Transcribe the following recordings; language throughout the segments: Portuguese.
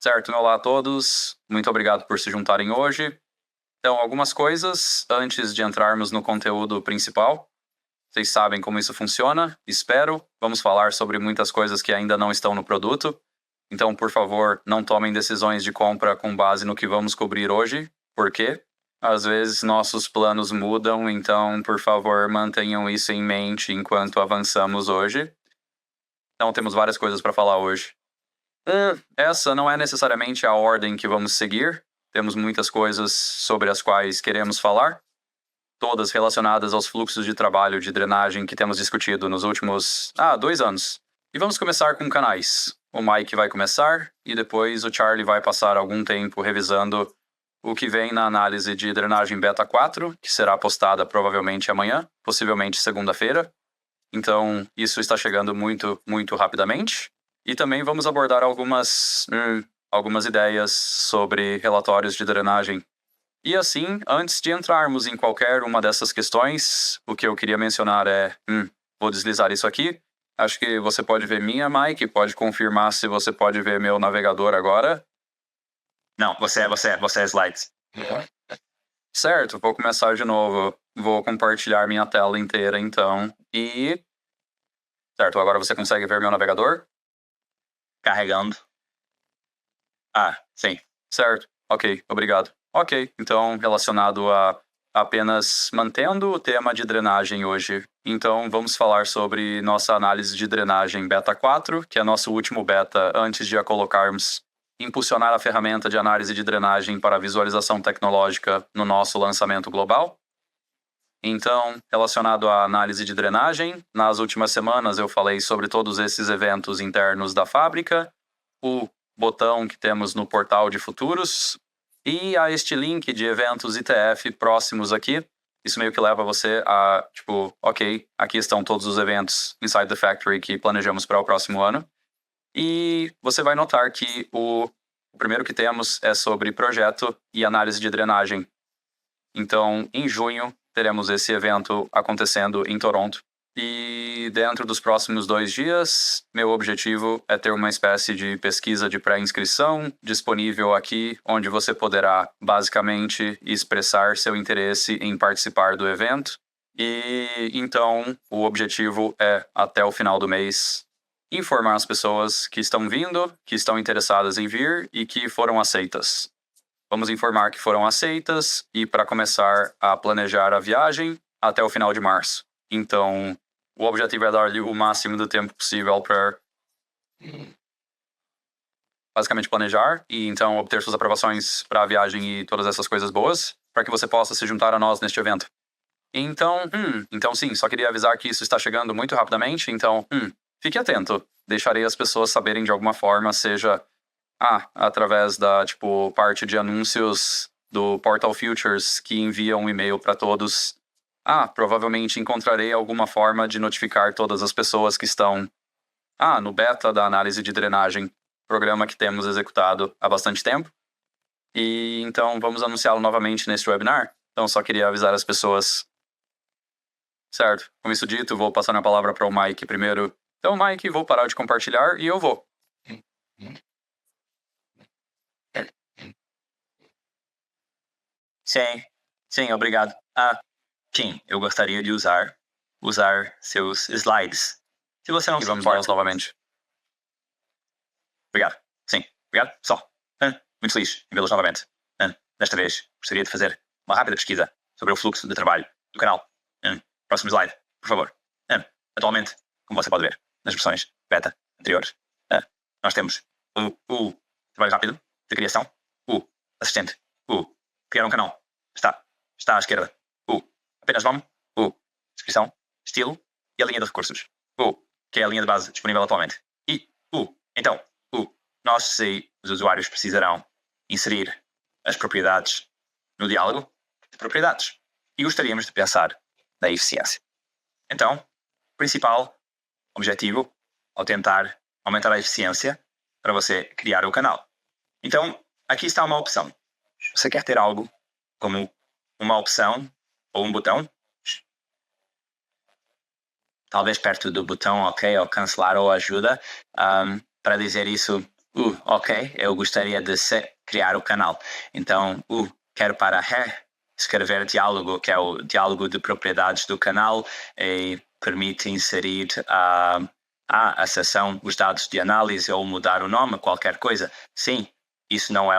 Certo, olá a todos. Muito obrigado por se juntarem hoje. Então, algumas coisas antes de entrarmos no conteúdo principal. Vocês sabem como isso funciona, espero. Vamos falar sobre muitas coisas que ainda não estão no produto. Então, por favor, não tomem decisões de compra com base no que vamos cobrir hoje. Por quê? Às vezes nossos planos mudam, então, por favor, mantenham isso em mente enquanto avançamos hoje. Então, temos várias coisas para falar hoje. Essa não é necessariamente a ordem que vamos seguir. Temos muitas coisas sobre as quais queremos falar, todas relacionadas aos fluxos de trabalho de drenagem que temos discutido nos últimos 2 anos. E vamos começar com canais. O Mike vai começar e depois o Charlie vai passar algum tempo revisando o que vem na análise de drenagem beta 4, que será postada provavelmente amanhã, possivelmente segunda-feira. Então, isso está chegando muito, muito rapidamente. E também vamos abordar algumas ideias sobre relatórios de drenagem. E assim, antes de entrarmos em qualquer uma dessas questões, o que eu queria mencionar é... vou deslizar isso aqui. Acho que você pode ver minha, Mike. Pode confirmar se você pode ver meu navegador agora. Não, você é slides. Certo, vou começar de novo. Vou compartilhar minha tela inteira, então. E... Certo, agora você consegue ver meu navegador? Carregando. Sim. Certo, ok, obrigado. Ok, então relacionado a apenas mantendo o tema de drenagem hoje. Então vamos falar sobre nossa análise de drenagem beta 4, que é nosso último beta antes de a colocarmos, impulsionar a ferramenta de análise de drenagem para visualização tecnológica no nosso lançamento global. Então, relacionado à análise de drenagem, nas últimas semanas eu falei sobre todos esses eventos internos da fábrica, o botão que temos no portal de futuros e a este link de eventos ITF próximos aqui. Isso meio que leva você a, ok, aqui estão todos os eventos Inside the Factory que planejamos para o próximo ano. E você vai notar que o primeiro que temos é sobre projeto e análise de drenagem. Então, em junho, teremos esse evento acontecendo em Toronto. E dentro dos próximos 2 dias, meu objetivo é ter uma espécie de pesquisa de pré-inscrição disponível aqui, onde você poderá basicamente expressar seu interesse em participar do evento. E então, o objetivo é, até o final do mês, informar as pessoas que estão vindo, que estão interessadas em vir e que foram aceitas. Vamos informar que foram aceitas e para começar a planejar a viagem até o final de março. Então, o objetivo é dar-lhe o máximo de tempo possível para basicamente planejar e então obter suas aprovações para a viagem e todas essas coisas boas, para que você possa se juntar a nós neste evento. Então sim, só queria avisar que isso está chegando muito rapidamente, então, fique atento. Deixarei as pessoas saberem de alguma forma, seja através da, parte de anúncios do Portal Futures que envia um e-mail para todos. Provavelmente encontrarei alguma forma de notificar todas as pessoas que estão no beta da análise de drenagem, programa que temos executado há bastante tempo. E então vamos anunciá-lo novamente neste webinar. Então só queria avisar as pessoas. Certo, com isso dito, vou passar a palavra para o Mike primeiro. Então, Mike, vou parar de compartilhar e eu vou. Sim, obrigado. Sim, eu gostaria de usar seus slides. Se você não E se vamos importa. vê-los novamente. Obrigado. Sim, obrigado. Só. Muito feliz em vê-los novamente. Desta vez, gostaria de fazer uma rápida pesquisa sobre o fluxo de trabalho do canal. Próximo slide, por favor. Atualmente, como você pode ver, nas versões beta anteriores, nós temos o trabalho rápido de criação, o assistente, o criar um canal, está à esquerda, o apenas nome, o descrição, estilo e a linha de recursos, o que é a linha de base disponível atualmente, e então, nós e os usuários precisarão inserir as propriedades no diálogo de propriedades e gostaríamos de pensar na eficiência. Então, o principal objetivo ao tentar aumentar a eficiência para você criar o canal. Então, aqui está uma opção. Você quer ter algo como uma opção ou um botão? Talvez perto do botão OK, ou cancelar ou ajuda. Para dizer isso, Ok, eu gostaria de criar o canal. Então, quero para escrever diálogo, que é o diálogo de propriedades do canal, e permite inserir a seção, os dados de análise ou mudar o nome, qualquer coisa. Sim, isso não é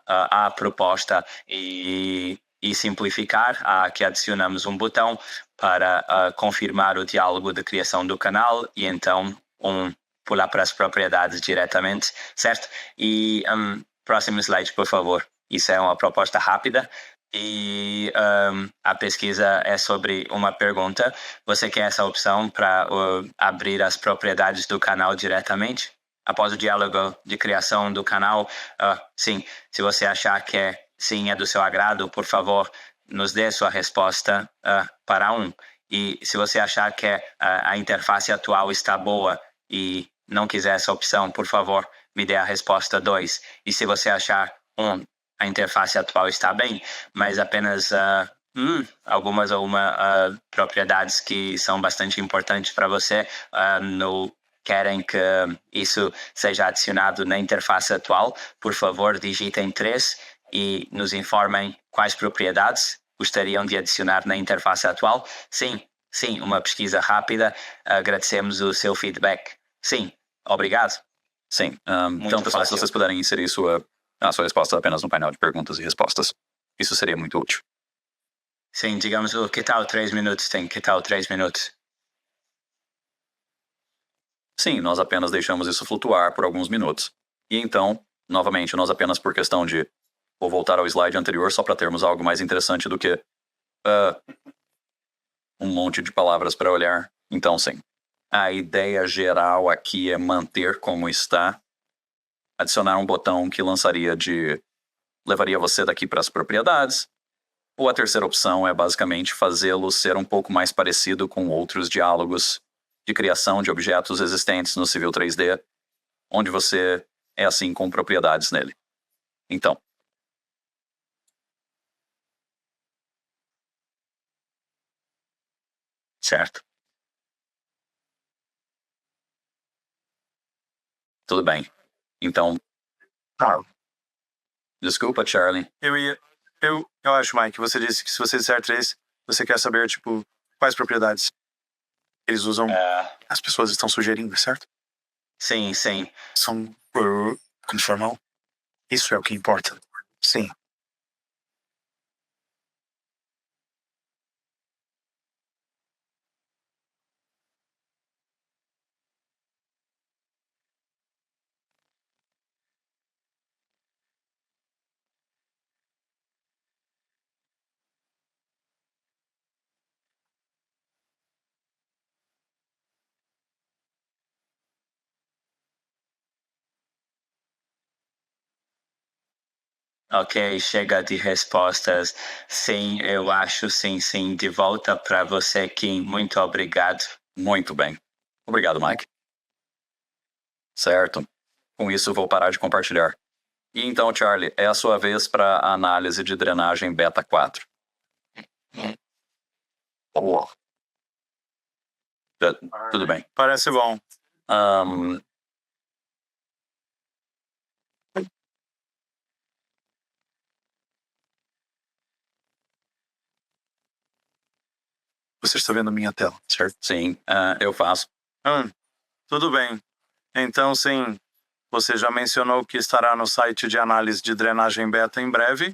a proposta e simplificar. Aqui adicionamos um botão para confirmar o diálogo de criação do canal e então pular para as propriedades diretamente, certo? E próximo slide, por favor. Isso é uma proposta rápida e a pesquisa é sobre uma pergunta. Você quer essa opção para abrir as propriedades do canal diretamente? Após o diálogo de criação do canal, sim, se você achar que sim, é do seu agrado, por favor, nos dê sua resposta para E se você achar que a interface atual está boa e não quiser essa opção, por favor, me dê a resposta 2. E se você achar a interface atual está bem, mas apenas algumas propriedades que são bastante importantes para você não querem que isso seja adicionado na interface atual, por favor, digitem 3 e nos informem quais propriedades gostariam de adicionar na interface atual. Sim, uma pesquisa rápida. Agradecemos o seu feedback. Sim, obrigado. Sim. Então, pessoal, se vocês puderem inserir a sua resposta apenas no painel de perguntas e respostas, isso seria muito útil. Sim, digamos, que tal 3 minutos? Que tal 3 minutos? Sim, nós apenas deixamos isso flutuar por alguns minutos. E então, novamente, nós apenas por questão de... Vou voltar ao slide anterior só para termos algo mais interessante do que um monte de palavras para olhar. Então, sim. A ideia geral aqui é manter como está, adicionar um botão que levaria você daqui para as propriedades, ou a terceira opção é basicamente fazê-lo ser um pouco mais parecido com outros diálogos de criação de objetos existentes no Civil 3D, onde você é assim com propriedades nele. Então, certo. Tudo bem. Então, desculpa, Charlie. Eu acho, Mike, você disse que se você disser 3, você quer saber, tipo, quais propriedades eles usam. As pessoas estão sugerindo, certo? Sim. São conformal. Isso é o que importa. Sim. Ok, chega de respostas. Sim, eu acho sim. De volta para você, Kim. Muito obrigado. Muito bem. Obrigado, Mike. Certo. Com isso, vou parar de compartilhar. E então, Charlie, é a sua vez para a análise de drenagem beta 4. Tudo bem. Parece bom. Você está vendo a minha tela, certo? Sim, eu faço. Tudo bem. Então, sim, você já mencionou que estará no site de análise de drenagem beta em breve.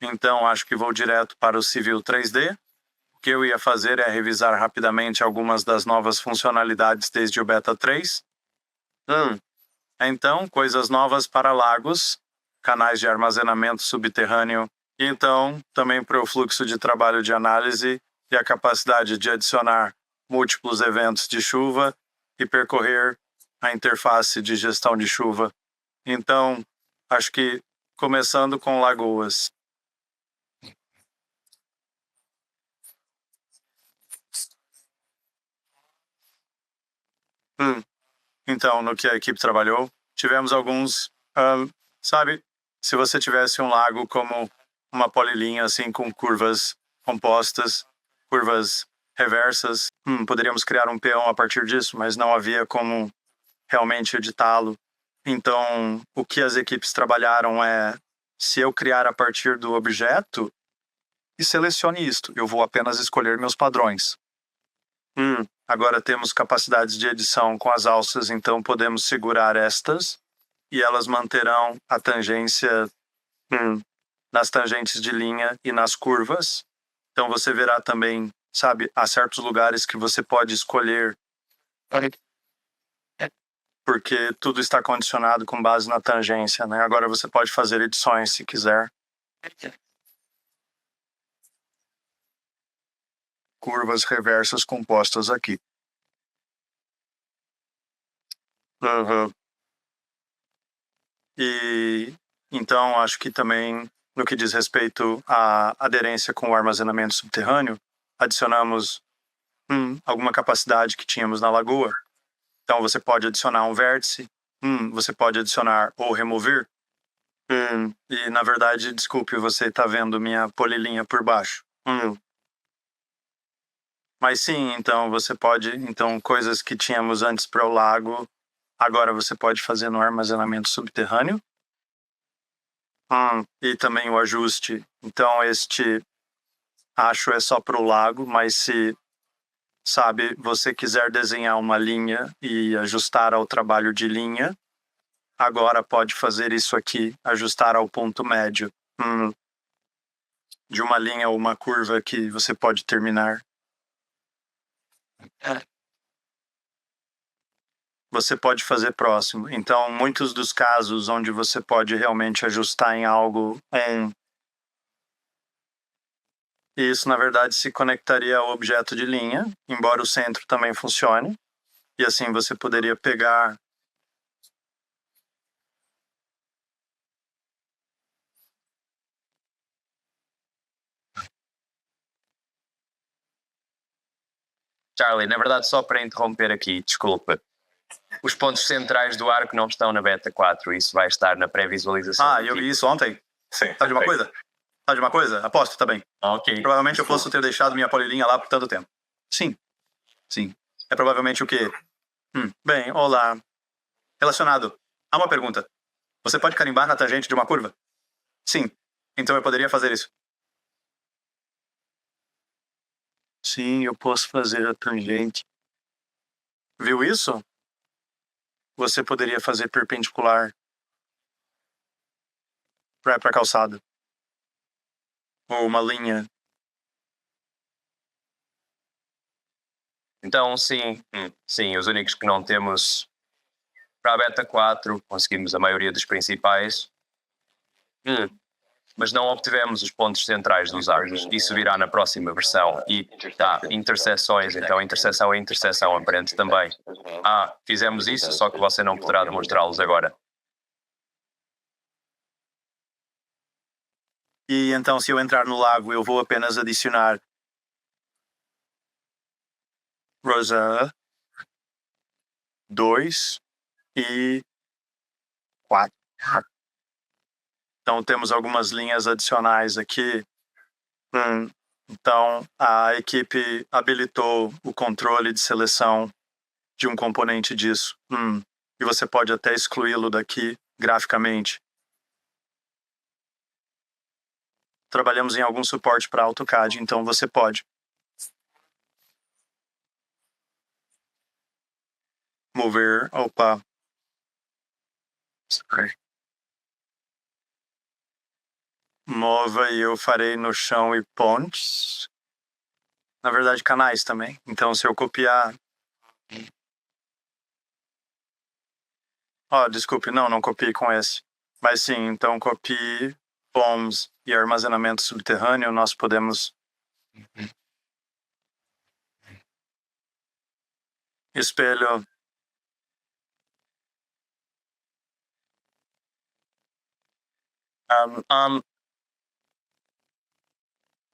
Então, acho que vou direto para o Civil 3D. O que eu ia fazer é revisar rapidamente algumas das novas funcionalidades desde o Beta 3. Então, coisas novas para lagos, canais de armazenamento subterrâneo, e então, também para o fluxo de trabalho de análise e a capacidade de adicionar múltiplos eventos de chuva e percorrer a interface de gestão de chuva. Então, acho que começando com lagoas. Então, no que a equipe trabalhou, tivemos alguns, sabe, se você tivesse um lago como uma polilinha, assim, com curvas compostas, curvas reversas, poderíamos criar um peão a partir disso, mas não havia como realmente editá-lo. Então, o que as equipes trabalharam é, se eu criar a partir do objeto, e selecione isto, eu vou apenas escolher meus padrões. Agora temos capacidades de edição com as alças, então podemos segurar estas e elas manterão a tangência nas tangentes de linha e nas curvas. Então você verá também, sabe, há certos lugares que você pode escolher, porque tudo está condicionado com base na tangência, né? Agora você pode fazer edições se quiser. Curvas reversas compostas aqui. E então acho que também no que diz respeito à aderência com o armazenamento subterrâneo, adicionamos alguma capacidade que tínhamos na lagoa. Então você pode adicionar um vértice, você pode adicionar ou remover. E na verdade, desculpe, você está vendo minha polilinha por baixo. Mas sim, então você pode, então coisas que tínhamos antes para o lago, agora você pode fazer no armazenamento subterrâneo. E também o ajuste. Então este acho é só para o lago, mas se, sabe, você quiser desenhar uma linha e ajustar ao trabalho de linha, agora pode fazer isso aqui, ajustar ao ponto médio de uma linha ou uma curva que você pode terminar. Você pode fazer próximo. Então, muitos dos casos onde você pode realmente ajustar em algo, isso na verdade se conectaria ao objeto de linha, embora o centro também funcione. E assim você poderia pegar Charlie, na verdade, só para interromper aqui, desculpa. Os pontos centrais do arco não estão na beta 4, isso vai estar na pré-visualização. eu vi isso ontem. Sim. Sabe de uma coisa? Sabe de uma coisa? Aposto, tá bem. Ok. Provavelmente eu posso ter deixado minha polilinha lá por tanto tempo. Sim. É provavelmente o quê? Bem, olá. Relacionado. Há uma pergunta. Você pode carimbar na tangente de uma curva? Sim. Então eu poderia fazer isso. Sim, eu posso fazer a tangente. Viu isso? Você poderia fazer perpendicular para a calçada. Ou uma linha. Então, sim, os únicos que não temos para a beta 4, conseguimos a maioria dos principais, mas não obtivemos os pontos centrais dos arcos. Isso virá na próxima versão. E interseções, então interseção é interseção aparente também. Fizemos isso, só que você não poderá demonstrá-los agora. E então, se eu entrar no lago, eu vou apenas adicionar Rosa 2 e 4. Então, temos algumas linhas adicionais aqui. Então, a equipe habilitou o controle de seleção de um componente disso. E você pode até excluí-lo daqui graficamente. Trabalhamos em algum suporte para AutoCAD, então você pode. Mover, Mova e eu farei no chão e pontes. Na verdade, canais também. Então, se eu copiar... desculpe, não copiei com esse. Mas sim, então copie POMs e armazenamento subterrâneo, nós podemos... Espelho...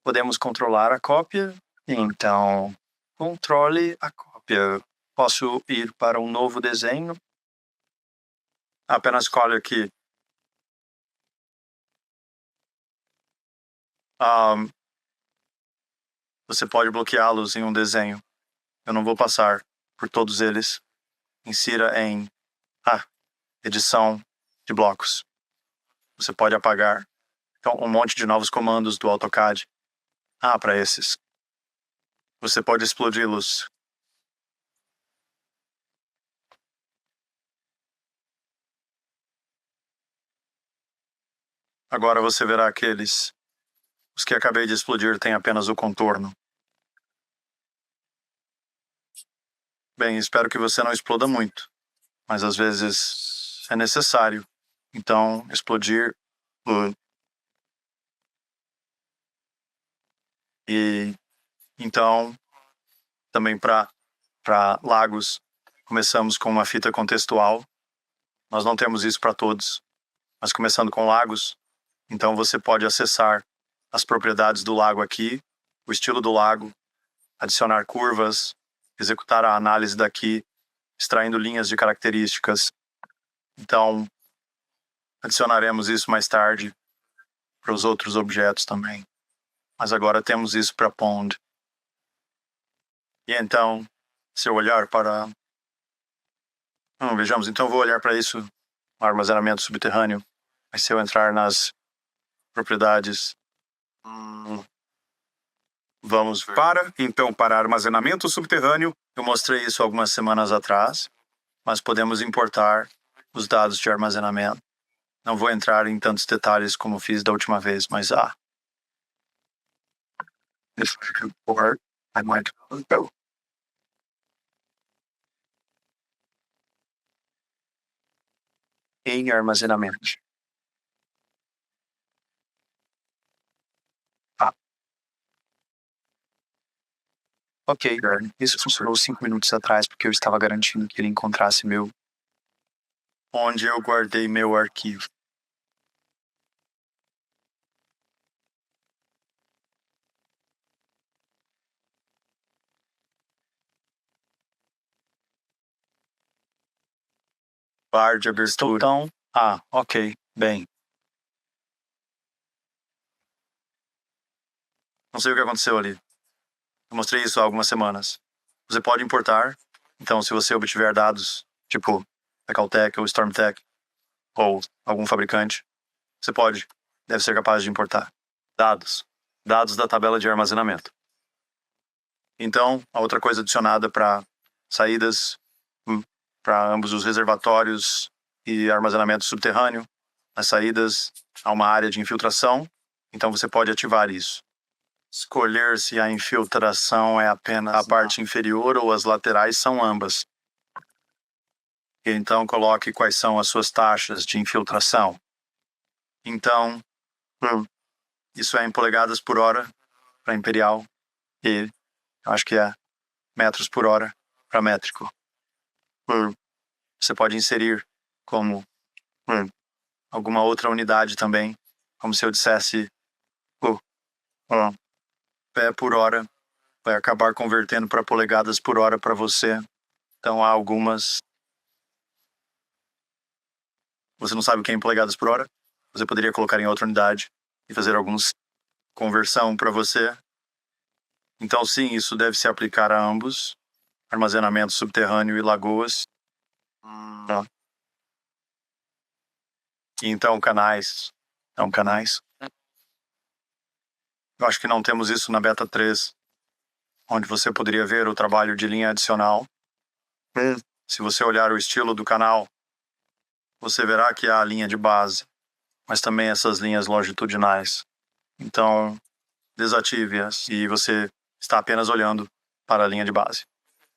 Podemos controlar a cópia. Então, controle a cópia. Posso ir para um novo desenho. Apenas escolhe aqui. Você pode bloqueá-los em um desenho. Eu não vou passar por todos eles. Insira em... edição de blocos. Você pode apagar então, um monte de novos comandos do AutoCAD. Para esses. Você pode explodi-los. Agora você verá aqueles. Os que acabei de explodir têm apenas o contorno. Bem, espero que você não exploda muito. Mas às vezes é necessário. Então, explodir E então, também para lagos, começamos com uma fita contextual. Nós não temos isso para todos, mas começando com lagos, então você pode acessar as propriedades do lago aqui, o estilo do lago, adicionar curvas, executar a análise daqui, extraindo linhas de características. Então, adicionaremos isso mais tarde para os outros objetos também. Mas agora temos isso para Pond. E então, se eu olhar para... vejamos, então eu vou olhar para isso, armazenamento subterrâneo. Mas se eu entrar nas propriedades... vamos ver. Para armazenamento subterrâneo, eu mostrei isso algumas semanas atrás, mas podemos importar os dados de armazenamento. Não vou entrar em tantos detalhes como fiz da última vez, mas If I import, I might go. Em armazenamento. Ok, isso funcionou 5 minutos atrás porque eu estava garantindo que ele encontrasse onde eu guardei meu arquivo. Bar de abertura. Então, ok, bem. Não sei o que aconteceu ali. Eu mostrei isso há algumas semanas. Você pode importar. Então, se você obtiver dados, tipo da Caltech ou Stormtech, ou algum fabricante, você deve ser capaz de importar. Dados da tabela de armazenamento. Então, a outra coisa adicionada para saídas, para ambos os reservatórios e armazenamento subterrâneo, nas saídas há uma área de infiltração, então você pode ativar isso. Escolher se a infiltração é apenas a parte inferior ou as laterais são ambas. E então coloque quais são as suas taxas de infiltração. Então, isso é em polegadas por hora para imperial e eu acho que é metros por hora para métrico. Você pode inserir como alguma outra unidade também, como se eu dissesse pé por hora, vai acabar convertendo para polegadas por hora para você. Então há algumas... Você não sabe o que é em polegadas por hora? Você poderia colocar em outra unidade e fazer alguns conversão para você. Então sim, isso deve se aplicar a ambos, armazenamento subterrâneo e lagoas. E então canais. Eu acho que não temos isso na beta 3, onde você poderia ver o trabalho de linha adicional. Se você olhar o estilo do canal, você verá que há a linha de base, mas também essas linhas longitudinais. Então, desative-as e você está apenas olhando para a linha de base.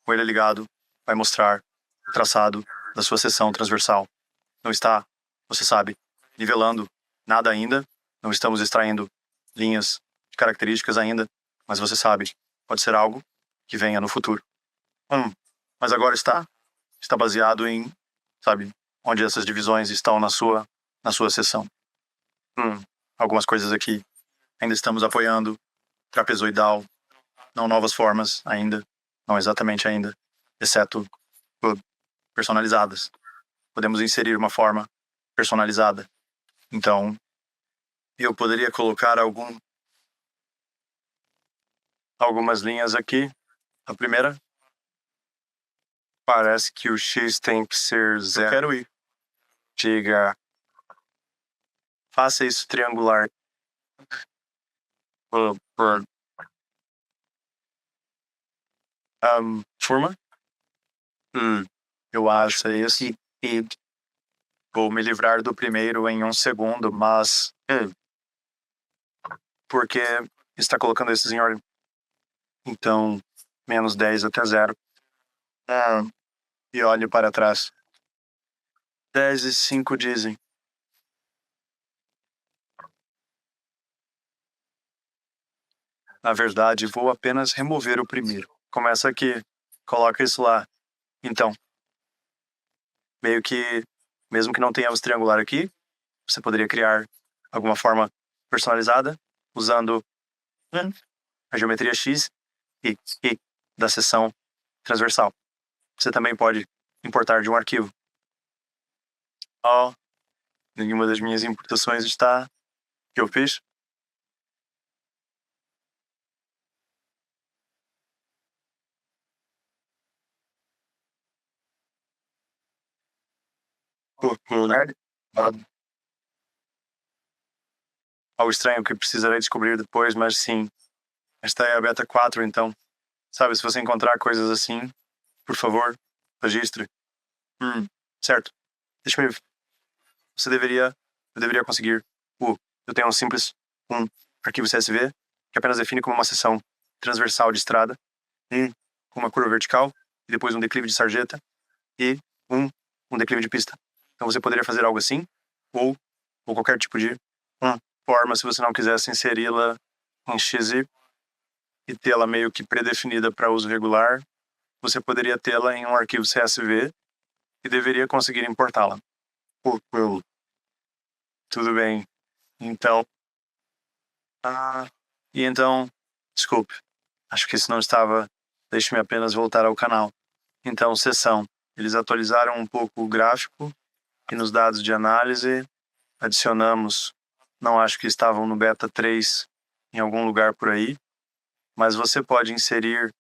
Com ele ligado, vai mostrar o traçado da sua seção transversal. Não está, você sabe, nivelando nada ainda, não estamos extraindo linhas de características ainda, mas você sabe, pode ser algo que venha no futuro. Mas agora está baseado em, sabe, onde essas divisões estão na sua seção. Algumas coisas aqui ainda estamos apoiando, trapezoidal, não novas formas ainda, não exatamente ainda, exceto personalizadas. Podemos inserir uma forma personalizada. Então, eu poderia colocar algumas linhas aqui. A primeira, parece que o X tem que ser 0. Eu quero ir. diga, faça isso triangular. Forma? Eu acho isso. E vou me livrar do primeiro em 1 segundo, mas porque está colocando esses em ordem. Então, menos 10 até 0. E olhe para trás. 10 e 5 dizem. Na verdade, vou apenas remover o primeiro. Começa aqui. Coloca isso lá. Então, meio que, mesmo que não tenhamos triangular aqui, você poderia criar alguma forma personalizada usando a geometria X e da seção transversal. Você também pode importar de um arquivo. Nenhuma das minhas importações está que eu fiz. Algo estranho que precisarei descobrir depois, mas sim. Esta é a beta 4, então. Sabe, se você encontrar coisas assim, por favor, registre. Certo. Deixa-me ver. Eu deveria conseguir. Eu tenho um simples arquivo CSV que apenas define como uma seção transversal de estrada, com uma curva vertical, e depois um declive de sarjeta, e um declive de pista. Então você poderia fazer algo assim, ou qualquer tipo de forma, se você não quisesse inseri-la em XZ e tê-la meio que predefinida para uso regular, você poderia tê-la em um arquivo CSV e deveria conseguir importá-la. Tudo bem. Então... E então... Desculpe. Acho que isso não estava... Deixe-me apenas voltar ao canal. Então, seção. Eles atualizaram um pouco o gráfico e nos dados de análise adicionamos... Não acho que estavam no beta 3 em algum lugar por aí, mas você pode inserir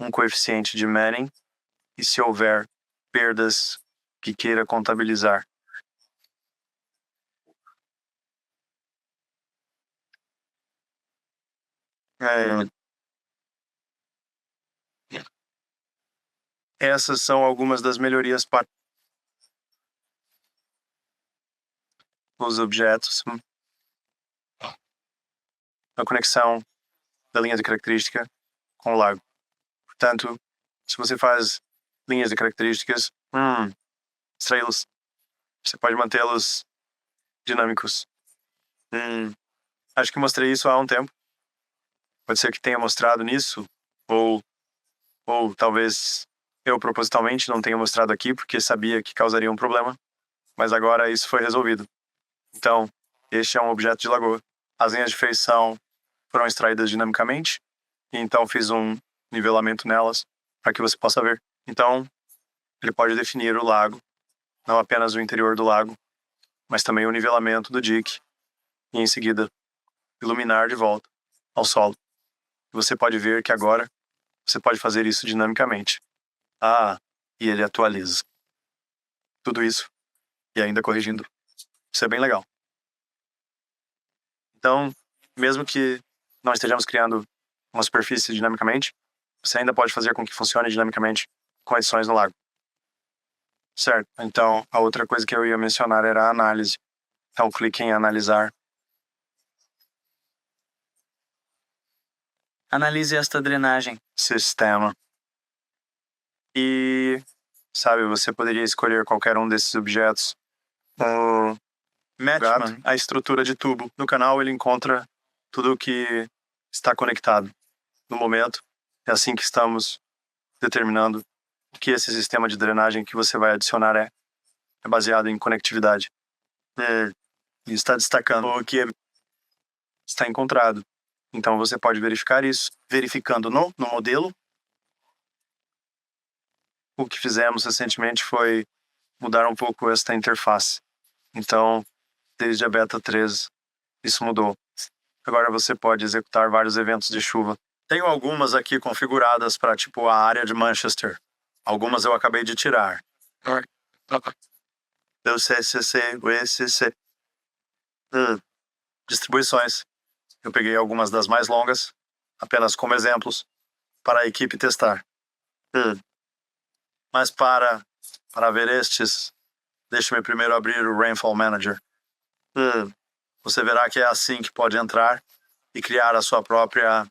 um coeficiente de Manning e se houver perdas que queira contabilizar. Essas são algumas das melhorias para os objetos. A conexão da linha de característica com o lago. Portanto, se você faz linhas de características, extraí-los, você pode mantê-los dinâmicos. Acho que mostrei isso há um tempo. Pode ser que tenha mostrado nisso, ou talvez eu propositalmente não tenha mostrado aqui porque sabia que causaria um problema, mas agora isso foi resolvido. Então, este é um objeto de lagoa. As linhas de feição foram extraídas dinamicamente, e então fiz um nivelamento nelas para que você possa ver. Então, ele pode definir o lago, não apenas o interior do lago, mas também o nivelamento do dique, e em seguida iluminar de volta ao solo. E você pode ver que agora você pode fazer isso dinamicamente. E ele atualiza. Tudo isso, e ainda corrigindo. Isso é bem legal. Então, mesmo que não estejamos criando uma superfície dinamicamente, você ainda pode fazer com que funcione dinamicamente com adições no lago. Certo. Então, a outra coisa que eu ia mencionar era a análise. Então, clique em analisar. Analise esta drenagem. Sistema. E, sabe, você poderia escolher qualquer um desses objetos. Matchman, a estrutura de tubo. No canal ele encontra tudo o que está conectado. No momento, é assim que estamos determinando o que esse sistema de drenagem que você vai adicionar é. É baseado em conectividade. E está destacando o que está encontrado. Então você pode verificar isso. Verificando no modelo. O que fizemos recentemente foi mudar um pouco esta interface. Então, desde a beta 3, isso mudou. Agora você pode executar vários eventos de chuva. Tenho algumas aqui configuradas para tipo a área de Manchester. Algumas eu acabei de tirar. Eu CCC, o ECC. Distribuições. Eu peguei algumas das mais longas, apenas como exemplos, para a equipe testar. Mas para ver estes, deixe-me primeiro abrir o Rainfall Manager. Você verá que é assim que pode entrar e criar a sua própria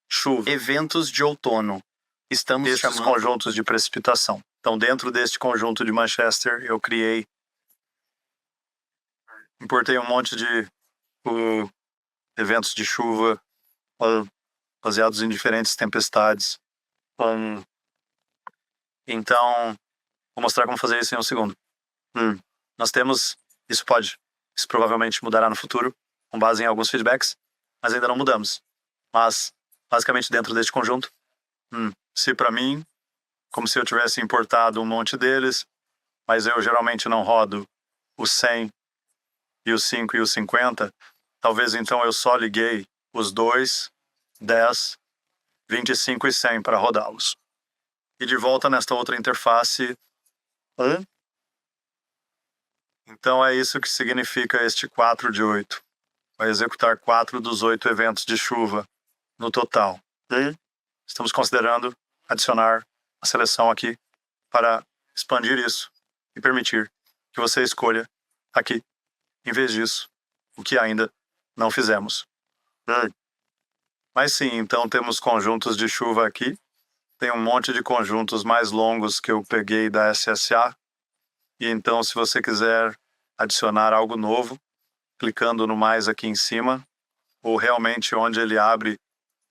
chuva. Eventos de outono. Estamos chamando conjuntos de precipitação. Então, dentro deste conjunto de Manchester, eu importei um monte de eventos de chuva baseados em diferentes tempestades. Então, vou mostrar como fazer isso em um segundo. Nós temos, isso provavelmente mudará no futuro, com base em alguns feedbacks, mas ainda não mudamos. Mas, basicamente, dentro deste conjunto, se para mim, como se eu tivesse importado um monte deles, mas eu geralmente não rodo o 100 e o 5 e o 50, talvez então eu só liguei os 2, 10, 25 e 100 para rodá-los. E de volta nesta outra interface. Então é isso que significa este 4 de 8. Vai executar 4 dos 8 eventos de chuva no total. Estamos considerando adicionar a seleção aqui para expandir isso e permitir que você escolha aqui, em vez disso, o que ainda não fizemos. Mas sim, então temos conjuntos de chuva aqui. Tem um monte de conjuntos mais longos que eu peguei da SSA. E então, se você quiser adicionar algo novo, clicando no mais aqui em cima, ou realmente onde ele abre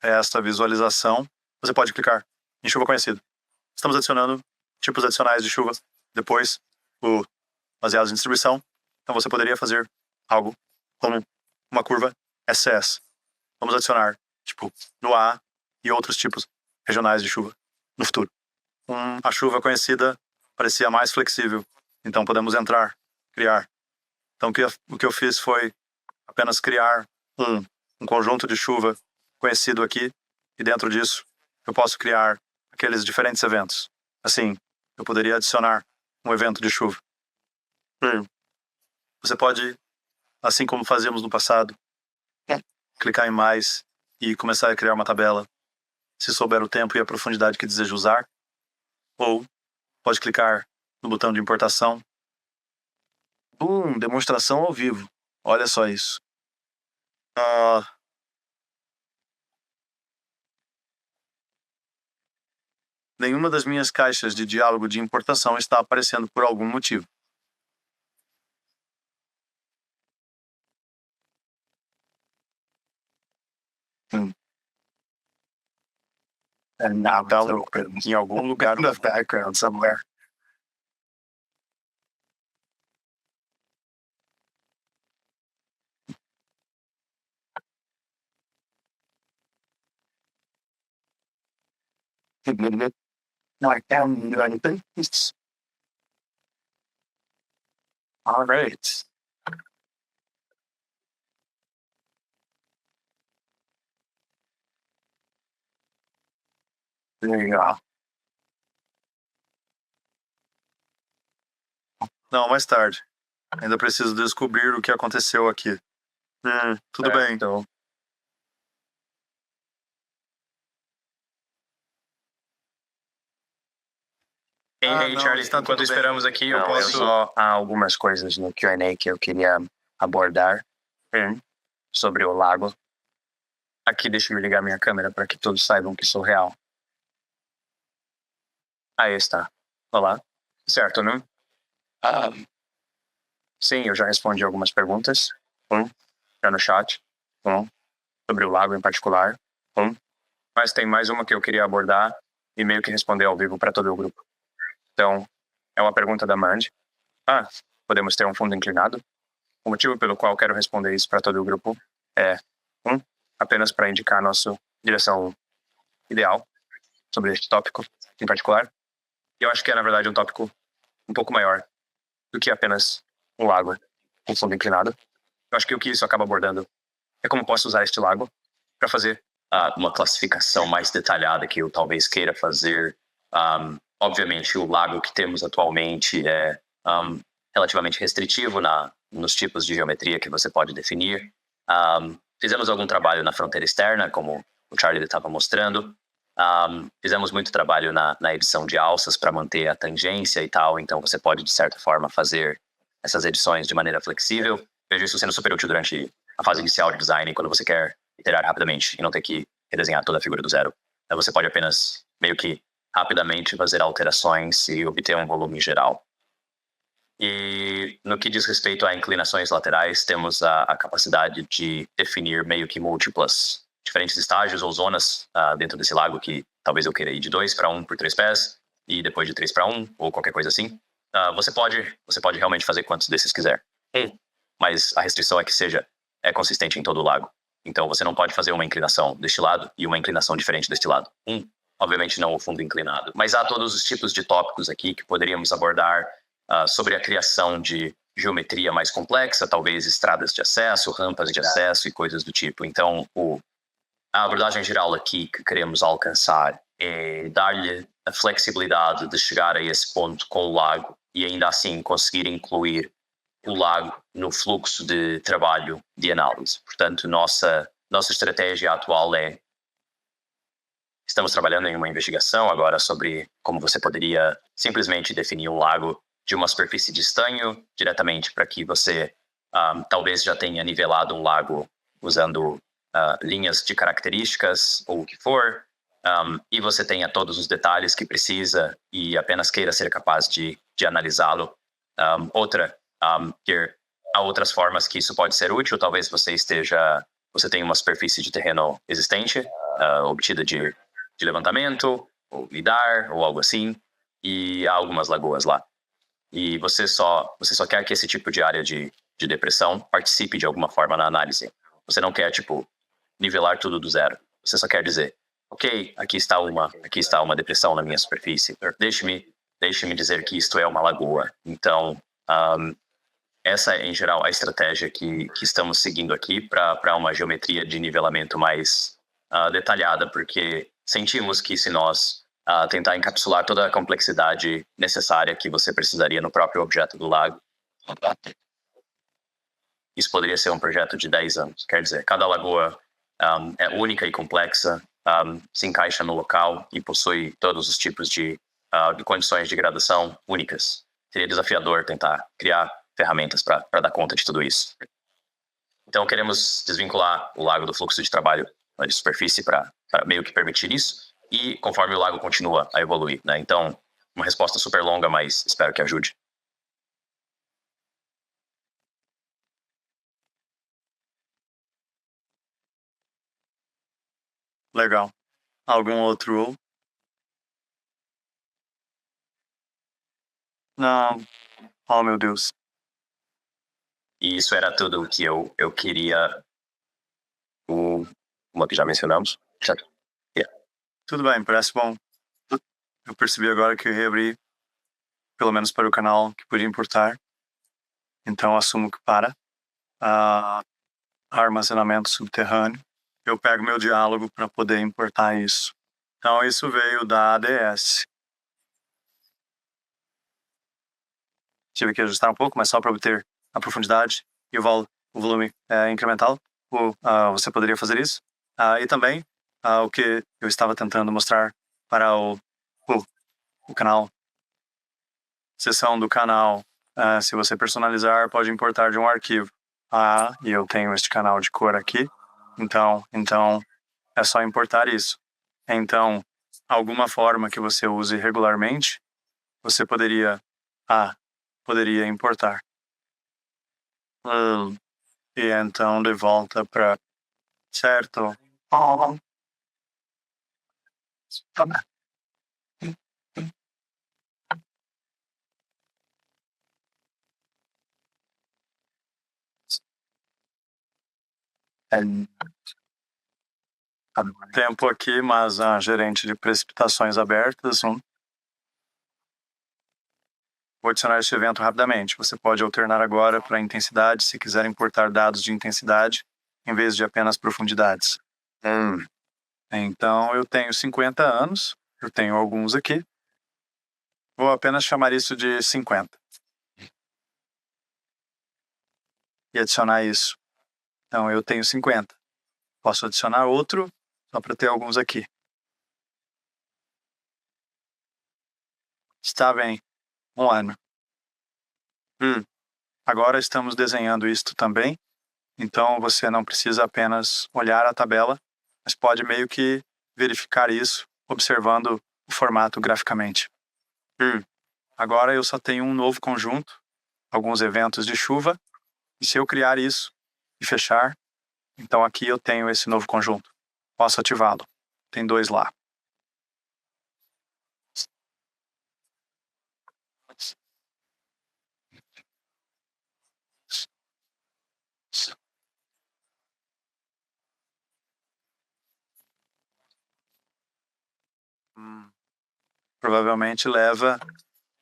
esta visualização, você pode clicar em chuva conhecido. Estamos adicionando tipos adicionais de chuva, depois o baseados em distribuição. Então você poderia fazer algo como uma curva SS. Vamos adicionar, tipo, no A e outros tipos regionais de chuva no futuro. A chuva conhecida parecia mais flexível, então podemos entrar, criar. Então o que eu fiz foi apenas criar um conjunto de chuva conhecido aqui, e dentro disso eu posso criar aqueles diferentes eventos. Assim, eu poderia adicionar um evento de chuva. Você pode, assim como fazíamos no passado, clicar em mais e começar a criar uma tabela, se souber o tempo e a profundidade que deseja usar. Ou pode clicar no botão de importação. Demonstração ao vivo. Olha só isso. Nenhuma das minhas caixas de diálogo de importação está aparecendo por algum motivo. And now it's open em algum lugar no background somewhere. No, I can't do anything. All right. There you go. Não, mais tarde. Ainda preciso descobrir o que aconteceu aqui. Tudo bem. Então, Ei, não, Charlie, está tudo enquanto bem. esperamos aqui, eu não, posso... há algumas coisas no Q&A que eu queria abordar sobre o lago. Aqui, deixa eu ligar minha câmera para que todos saibam que sou real. Aí está. Olá. Certo, né? Sim, eu já respondi algumas perguntas. Já no chat. Sobre o lago em particular. Mas tem mais uma que eu queria abordar e meio que responder ao vivo para todo o grupo. Então, é uma pergunta da Mandy. Podemos ter um fundo inclinado? O motivo pelo qual quero responder isso para todo o grupo é, apenas para indicar a nossa direção ideal sobre este tópico em particular. E eu acho que é, na verdade, um tópico um pouco maior do que apenas um lago com fundo inclinado. Eu acho que o que isso acaba abordando é como posso usar este lago para fazer Uma classificação mais detalhada que eu talvez queira fazer. Obviamente, o lago que temos atualmente é relativamente restritivo nos tipos de geometria que você pode definir. Fizemos algum trabalho na fronteira externa, como o Charlie estava mostrando. Fizemos muito trabalho na edição de alças para manter a tangência e tal, então você pode, de certa forma, fazer essas edições de maneira flexível. Vejo isso sendo super útil durante a fase inicial de design, quando você quer iterar rapidamente e não ter que redesenhar toda a figura do zero. Então você pode apenas, meio que rapidamente, fazer alterações e obter um volume geral. E no que diz respeito a inclinações laterais, temos a capacidade de definir meio que múltiplas, diferentes estágios ou zonas dentro desse lago, que talvez eu queira ir de 2 para 1 por 3 pés, e depois de 3 para 1, ou qualquer coisa assim. Você pode realmente fazer quantos desses quiser. Mas a restrição é que é consistente em todo o lago. Então você não pode fazer uma inclinação deste lado e uma inclinação diferente deste lado. Obviamente não o fundo inclinado. Mas há todos os tipos de tópicos aqui que poderíamos abordar sobre a criação de geometria mais complexa, talvez estradas de acesso, rampas de acesso e coisas do tipo. Então, a abordagem geral aqui que queremos alcançar é dar-lhe a flexibilidade de chegar a esse ponto com o lago e ainda assim conseguir incluir o lago no fluxo de trabalho de análise. Portanto, nossa estratégia atual estamos trabalhando em uma investigação agora sobre como você poderia simplesmente definir um lago de uma superfície de estanho diretamente para que você talvez já tenha nivelado um lago usando linhas de características ou o que for, e você tenha todos os detalhes que precisa e apenas queira ser capaz de analisá-lo. Há outras formas que isso pode ser útil. Talvez você tenha uma superfície de terreno existente, obtida de levantamento, ou lidar, ou algo assim, e há algumas lagoas lá. E você só quer que esse tipo de área de depressão participe de alguma forma na análise. Você não quer, nivelar tudo do zero. Você só quer dizer, ok, aqui está uma depressão na minha superfície. Deixe-me dizer que isto é uma lagoa. Então, essa é, em geral, a estratégia que estamos seguindo aqui para uma geometria de nivelamento mais detalhada, porque sentimos que se nós tentar encapsular toda a complexidade necessária que você precisaria no próprio objeto do lago, isso poderia ser um projeto de 10 anos. Quer dizer, cada lagoa é única e complexa, se encaixa no local e possui todos os tipos de condições de gradação únicas. Seria desafiador tentar criar ferramentas para dar conta de tudo isso. Então, queremos desvincular o lago do fluxo de trabalho de superfície para meio que permitir isso, e conforme o lago continua a evoluir, né? Então, uma resposta super longa, mas espero que ajude. Legal. Algum outro? Não. Oh, meu Deus. E isso era tudo o que eu queria. Uma que já mencionamos. Tudo bem, parece bom. Eu percebi agora que eu reabri, pelo menos para o canal que podia importar. Então assumo que para armazenamento subterrâneo, eu pego meu diálogo para poder importar isso. Então isso veio da ADS. Tive que ajustar um pouco, mas só para obter a profundidade e o volume incremental. Você poderia fazer isso. E também o que eu estava tentando mostrar para o canal. Seção do canal. Se você personalizar, pode importar de um arquivo. E eu tenho este canal de cor aqui. Então é só importar isso. Então, alguma forma que você use regularmente, você poderia importar. E então de volta para certo. Tempo aqui, mas gerente de precipitações abertas. Vou adicionar este evento rapidamente. Você pode alternar agora para intensidade se quiser importar dados de intensidade em vez de apenas profundidades. Então, eu tenho 50 anos. Eu tenho alguns aqui. Vou apenas chamar isso de 50. e adicionar isso. Então, eu tenho 50. Posso adicionar outro, só para ter alguns aqui. Está bem. 1 ano. Agora estamos desenhando isto também. Então, você não precisa apenas olhar a tabela, mas pode meio que verificar isso, observando o formato graficamente. Agora eu só tenho um novo conjunto, alguns eventos de chuva, e se eu criar isso e fechar, então aqui eu tenho esse novo conjunto. Posso ativá-lo. Tem 2 lá. Provavelmente leva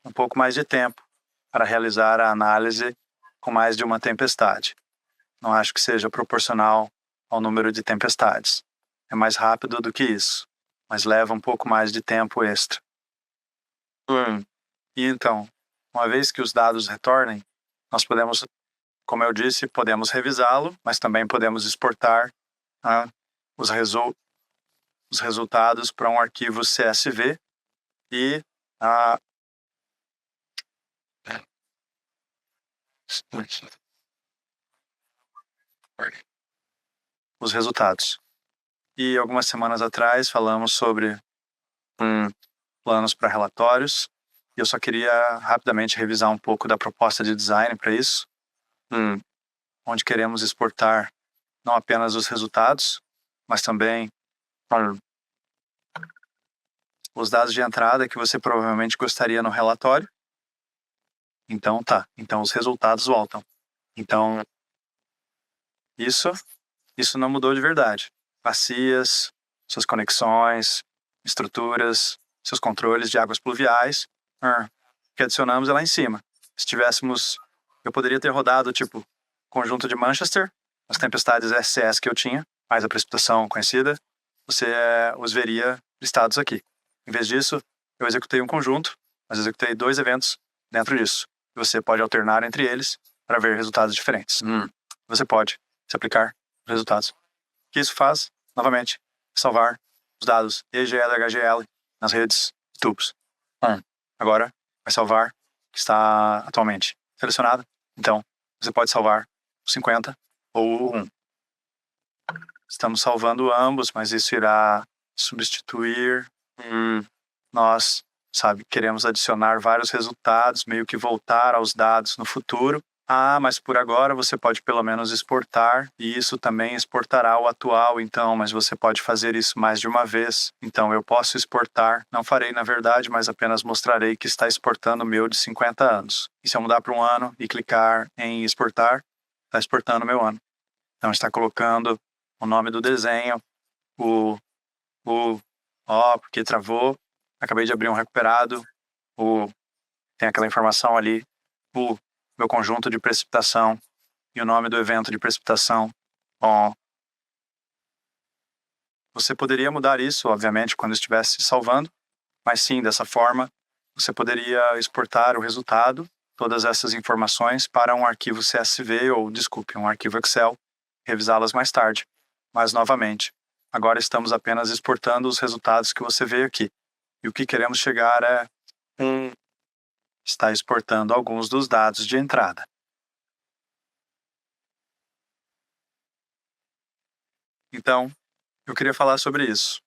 um pouco mais de tempo para realizar a análise com mais de uma tempestade. Não acho que seja proporcional ao número de tempestades. É mais rápido do que isso, mas leva um pouco mais de tempo extra. E então, uma vez que os dados retornem, nós podemos, como eu disse, podemos revisá-lo, mas também podemos exportar os resultados para um arquivo CSV e os resultados. E algumas semanas atrás falamos sobre planos para relatórios. E eu só queria rapidamente revisar um pouco da proposta de design para isso, onde queremos exportar não apenas os resultados, mas também os dados de entrada que você provavelmente gostaria no relatório. Então então os resultados voltam. Então isso não mudou de verdade. Bacias, suas conexões, estruturas, seus controles de águas pluviais, que adicionamos é lá em cima. Se tivéssemos, eu poderia ter rodado tipo conjunto de Manchester, as tempestades SCS que eu tinha, mais a precipitação conhecida, você os veria listados aqui. Em vez disso, eu executei um conjunto, mas executei 2 eventos dentro disso. E você pode alternar entre eles para ver resultados diferentes. Você pode se aplicar os resultados. O que isso faz, novamente, salvar os dados EGL e HGL nas redes de tubos. Agora, vai salvar o que está atualmente selecionado. Então, você pode salvar o 50 ou o 1. Estamos salvando ambos, mas isso irá substituir. Nós, queremos adicionar vários resultados, meio que voltar aos dados no futuro. Mas por agora você pode pelo menos exportar, e isso também exportará o atual, então, mas você pode fazer isso mais de uma vez. Então eu posso exportar, não farei na verdade, mas apenas mostrarei que está exportando o meu de 50 anos. E se eu mudar para um ano e clicar em exportar, está exportando o meu ano. Então está colocando o nome do desenho, porque travou, acabei de abrir um recuperado, tem aquela informação ali, meu conjunto de precipitação e o nome do evento de precipitação. Você poderia mudar isso, obviamente, quando estivesse salvando, mas sim, dessa forma, você poderia exportar o resultado, todas essas informações, para um arquivo CSV um arquivo Excel, revisá-las mais tarde. Mas, novamente, agora estamos apenas exportando os resultados que você vê aqui. E o que queremos chegar é está exportando alguns dos dados de entrada. Então, eu queria falar sobre isso.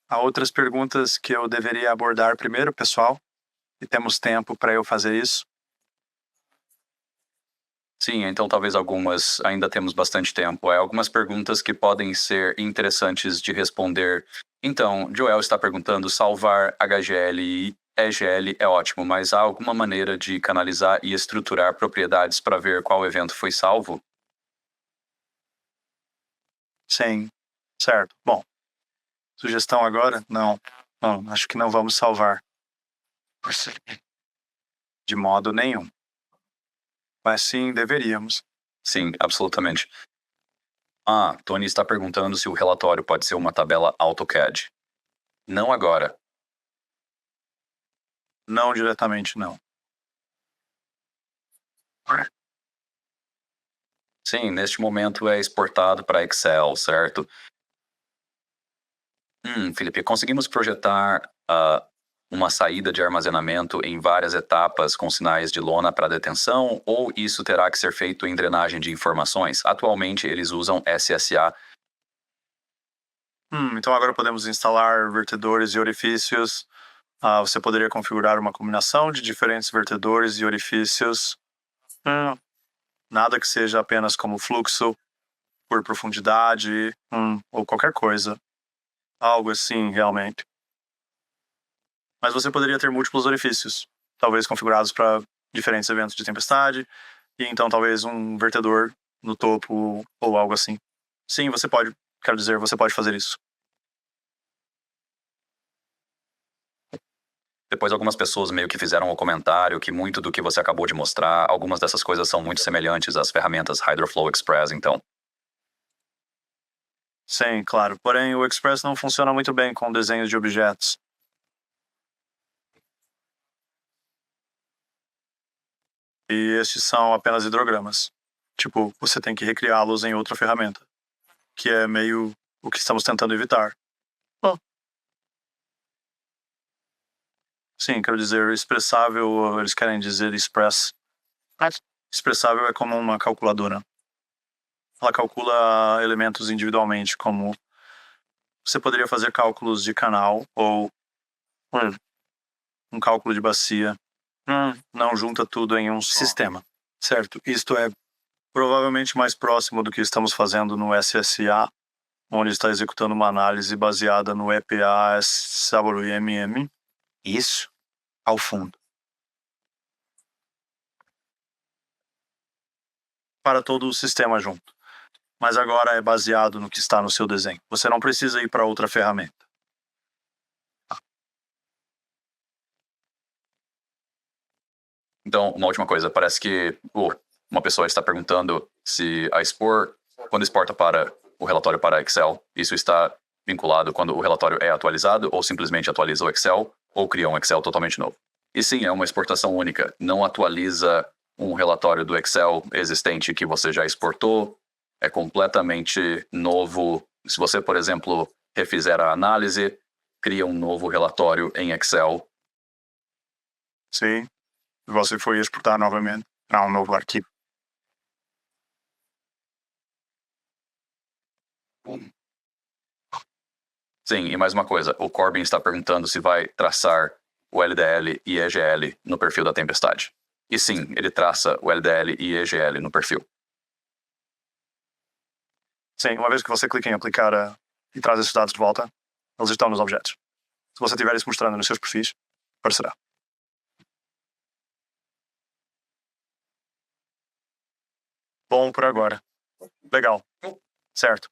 Há outras perguntas que eu deveria abordar primeiro, pessoal? E temos tempo para eu fazer isso? Sim, então talvez algumas, ainda temos bastante tempo. Algumas perguntas que podem ser interessantes de responder. Então, Joel está perguntando, salvar HGL e EGL é ótimo, mas há alguma maneira de canalizar e estruturar propriedades para ver qual evento foi salvo? Sim, certo. Bom, sugestão agora? Não, acho que não vamos salvar. De modo nenhum. Mas sim, deveríamos. Sim, absolutamente. Tony está perguntando se o relatório pode ser uma tabela AutoCAD. Não agora. Não diretamente, não. Sim, neste momento é exportado para Excel, certo? Felipe, conseguimos projetar uma saída de armazenamento em várias etapas com sinais de lona para detenção, ou isso terá que ser feito em drenagem de informações? Atualmente, eles usam SSA. Então agora podemos instalar vertedores e orifícios. Você poderia configurar uma combinação de diferentes vertedores e orifícios. Nada que seja apenas como fluxo por profundidade, ou qualquer coisa. Algo assim, realmente. Mas você poderia ter múltiplos orifícios, talvez configurados para diferentes eventos de tempestade, e então talvez um vertedor no topo ou algo assim. Sim, você pode, quero dizer, você pode fazer isso. Depois algumas pessoas meio que fizeram o comentário que muito do que você acabou de mostrar, algumas dessas coisas são muito semelhantes às ferramentas Hydroflow Express, então. Sim, claro. Porém, o Express não funciona muito bem com desenhos de objetos. E estes são apenas hidrogramas. Tipo, você tem que recriá-los em outra ferramenta, que é meio o que estamos tentando evitar. Sim, quero dizer, expressável, eles querem dizer express. Expressável é como uma calculadora. Ela calcula elementos individualmente, como você poderia fazer cálculos de canal ou um cálculo de bacia. Não junta tudo em um sistema, certo? Isto é provavelmente mais próximo do que estamos fazendo no SSA, onde está executando uma análise baseada no EPA SWMM. Isso, ao fundo. Para todo o sistema junto. Mas agora é baseado no que está no seu desenho. Você não precisa ir para outra ferramenta. Então, uma última coisa, parece que uma pessoa está perguntando se quando exporta para o relatório para Excel, isso está vinculado quando o relatório é atualizado, ou simplesmente atualiza o Excel, ou cria um Excel totalmente novo. E sim, é uma exportação única, não atualiza um relatório do Excel existente que você já exportou, é completamente novo. Se você, por exemplo, refizer a análise, cria um novo relatório em Excel. Sim. Você foi exportar novamente para um novo arquivo. Sim, e mais uma coisa, o Corbin está perguntando se vai traçar o LDL e EGL no perfil da tempestade. E sim, ele traça o LDL e EGL no perfil. Sim, uma vez que você clica em aplicar e traz esses dados de volta, eles estão nos objetos. Se você tiver isso mostrando nos seus perfis, aparecerá. Bom por agora. Legal. Certo.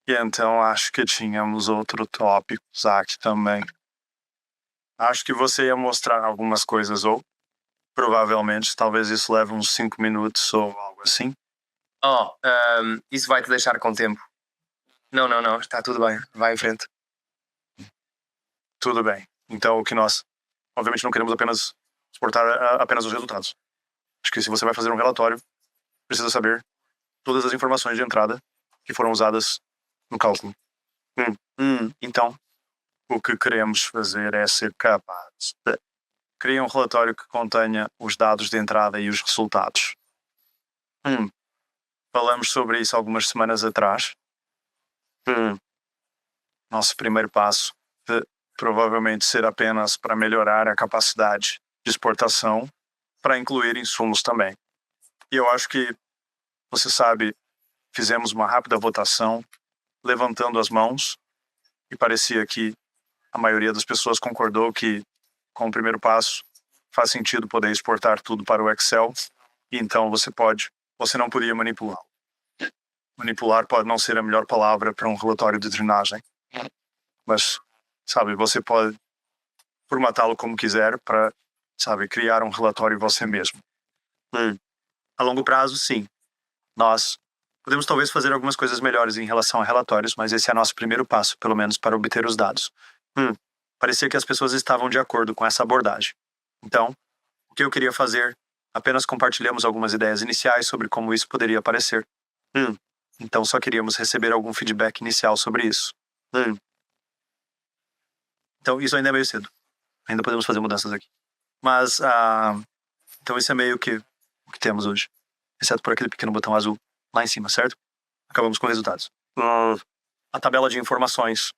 Então acho que tínhamos outro tópico aqui também. Acho que você ia mostrar algumas coisas, ou provavelmente, talvez isso leve uns 5 minutos ou algo assim. Isso vai te deixar com tempo. Não, está tudo bem. Vai em frente. Tudo bem. Então o que nós, obviamente, não queremos apenas exportar apenas os resultados. Acho que se você vai fazer um relatório, precisa saber todas as informações de entrada que foram usadas no cálculo. Então, o que queremos fazer é ser capaz de criar um relatório que contenha os dados de entrada e os resultados. Falamos sobre isso algumas semanas atrás. Nosso primeiro passo provavelmente ser apenas para melhorar a capacidade de exportação para incluir insumos também. E eu acho que, você sabe, fizemos uma rápida votação, levantando as mãos, e parecia que a maioria das pessoas concordou que, com o primeiro passo, faz sentido poder exportar tudo para o Excel, e então você não podia manipular. Manipular pode não ser a melhor palavra para um relatório de drenagem, mas, sabe, você pode formatá-lo como quiser para, sabe, criar um relatório você mesmo. A longo prazo, sim. Nós podemos talvez fazer algumas coisas melhores em relação a relatórios, mas esse é nosso primeiro passo, pelo menos para obter os dados. Parecia que as pessoas estavam de acordo com essa abordagem. Então, O que eu queria fazer, apenas compartilhamos algumas ideias iniciais sobre como isso poderia aparecer. Então só queríamos receber algum feedback inicial sobre isso. Então isso ainda é meio cedo. Ainda podemos fazer mudanças aqui. Mas, então isso é meio que o que temos hoje. Exceto por aquele pequeno botão azul lá em cima, certo? Acabamos com resultados. A tabela de informações.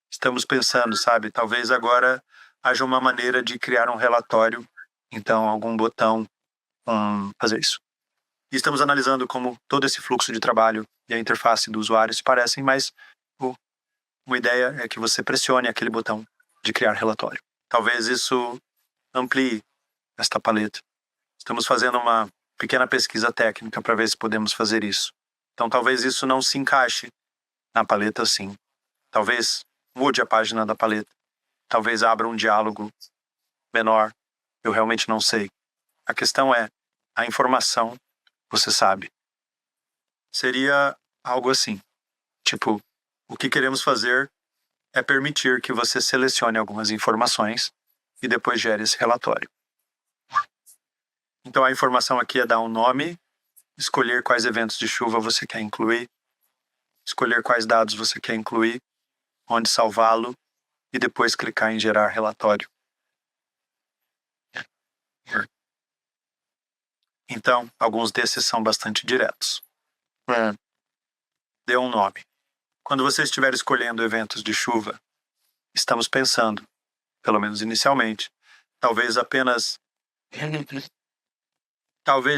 Estamos pensando, sabe? Talvez agora haja uma maneira de criar um relatório. Então, algum botão fazer isso. E estamos analisando como todo esse fluxo de trabalho e a interface do usuário se parecem, mas uma ideia é que você pressione aquele botão de criar relatório. Talvez isso amplie esta paleta. Estamos fazendo uma pequena pesquisa técnica para ver se podemos fazer isso. Então talvez isso não se encaixe na paleta assim. Talvez mude a página da paleta. Talvez abra um diálogo menor. Eu realmente não sei. A questão é, a informação, você sabe. Seria algo assim. Tipo, o que queremos fazer é permitir que você selecione algumas informações e depois gere esse relatório. Então a informação aqui é dar um nome, escolher quais eventos de chuva você quer incluir, escolher quais dados você quer incluir, onde salvá-lo e depois clicar em gerar relatório. Então, alguns desses são bastante diretos. Dê um nome. Quando você estiver escolhendo eventos de chuva, estamos pensando, pelo menos inicialmente, talvez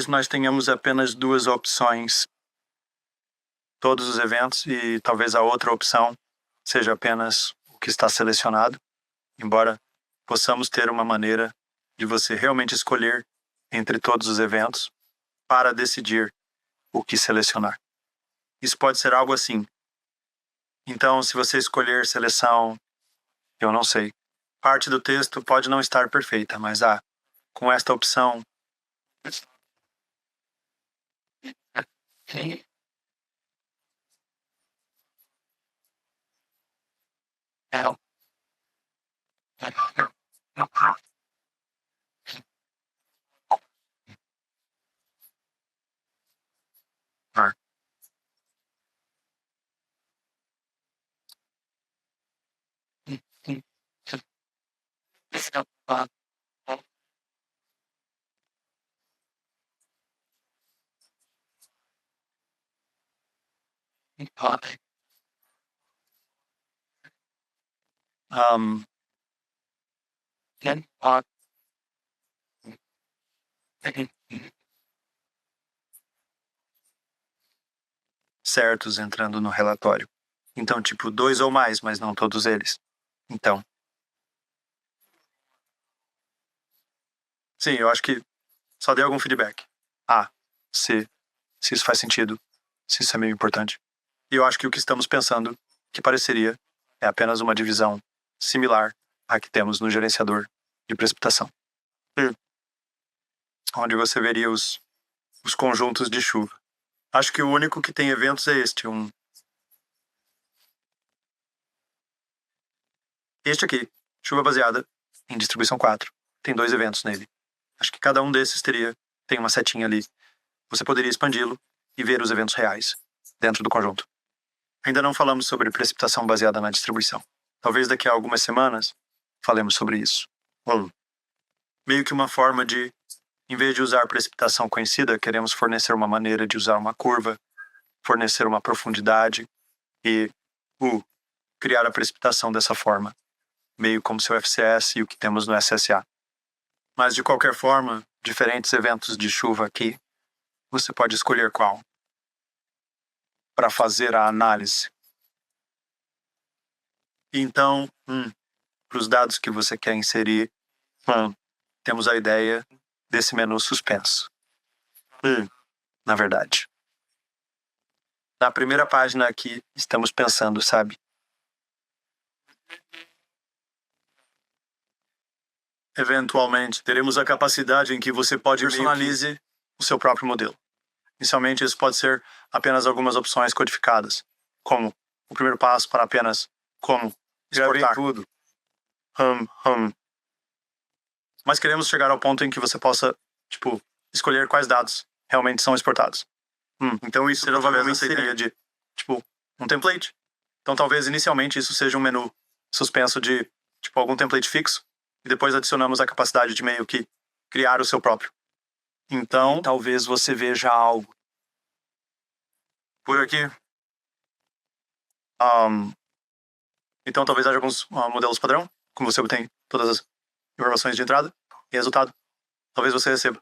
nós tenhamos apenas 2 opções, todos os eventos, e talvez a outra opção seja apenas o que está selecionado, embora possamos ter uma maneira de você realmente escolher entre todos os eventos para decidir o que selecionar. Isso pode ser algo assim. Então, se você escolher seleção, eu não sei, parte do texto pode não estar perfeita, mas com esta opção, certos entrando no relatório. Então, tipo, 2 ou mais, mas não todos eles. Então, sim, eu acho que só dê algum feedback. Se isso faz sentido, se isso é meio importante. E eu acho que o que estamos pensando, que pareceria, é apenas uma divisão similar à que temos no gerenciador de precipitação. Onde você veria os conjuntos de chuva. Acho que o único que tem eventos é este, este aqui, chuva baseada em distribuição 4. Tem 2 eventos nele. Acho que cada um desses tem uma setinha ali. Você poderia expandi-lo e ver os eventos reais dentro do conjunto. Ainda não falamos sobre precipitação baseada na distribuição. Talvez daqui a algumas semanas falemos sobre isso. Meio que uma forma de, em vez de usar precipitação conhecida, queremos fornecer uma maneira de usar uma curva, fornecer uma profundidade e criar a precipitação dessa forma, meio como seu FCS e o que temos no SSA. Mas de qualquer forma, diferentes eventos de chuva aqui, você pode escolher qual para fazer a análise. Então, para os dados que você quer inserir, temos a ideia desse menu suspenso. Na verdade. Na primeira página aqui, estamos pensando, sabe? Eventualmente, teremos a capacidade em que você pode personalize o seu próprio modelo. Inicialmente, isso pode ser apenas algumas opções codificadas, como o primeiro passo para apenas como exportar tudo. mas queremos chegar ao ponto em que você possa, tipo, escolher quais dados realmente são exportados. Então isso provavelmente seria de, tipo, um template. Então talvez inicialmente isso seja um menu suspenso de, tipo, algum template fixo e depois adicionamos a capacidade de meio que criar o seu próprio. Então talvez você veja algo por aqui. Então talvez haja alguns modelos padrão, como você obtém todas as informações de entrada e resultado. Talvez você receba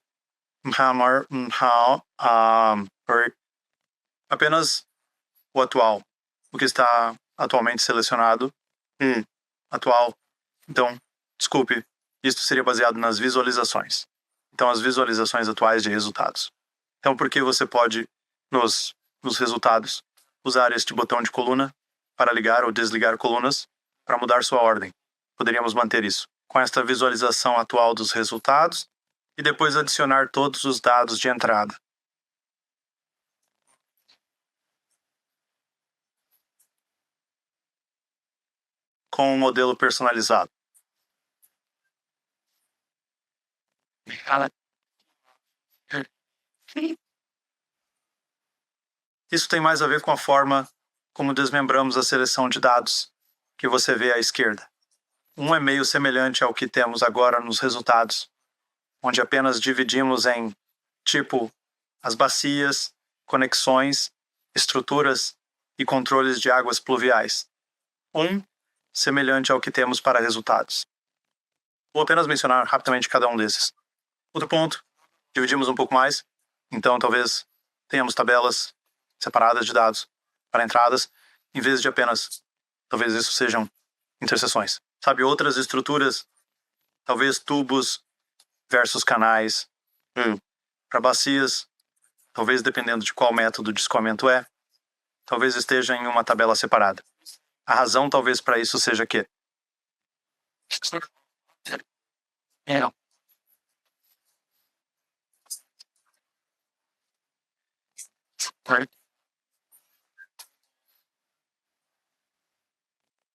apenas o atual, o que está atualmente selecionado. Atual. Então, desculpe, isto seria baseado nas visualizações. Então, as visualizações atuais de resultados. Então, por que você pode, nos resultados, usar este botão de coluna para ligar ou desligar colunas para mudar sua ordem? Poderíamos manter isso com esta visualização atual dos resultados e depois adicionar todos os dados de entrada. Com um modelo personalizado. Isso tem mais a ver com a forma como desmembramos a seleção de dados que você vê à esquerda. Um é meio semelhante ao que temos agora nos resultados, onde apenas dividimos em, tipo, as bacias, conexões, estruturas e controles de águas pluviais. Semelhante ao que temos para resultados. Vou apenas mencionar rapidamente cada um desses. Outro ponto, dividimos um pouco mais, então talvez tenhamos tabelas separadas de dados para entradas, em vez de apenas, talvez isso sejam interseções. Sabe, outras estruturas, talvez tubos versus canais, para bacias, talvez dependendo de qual método de escoamento é, talvez esteja em uma tabela separada. A razão talvez para isso seja que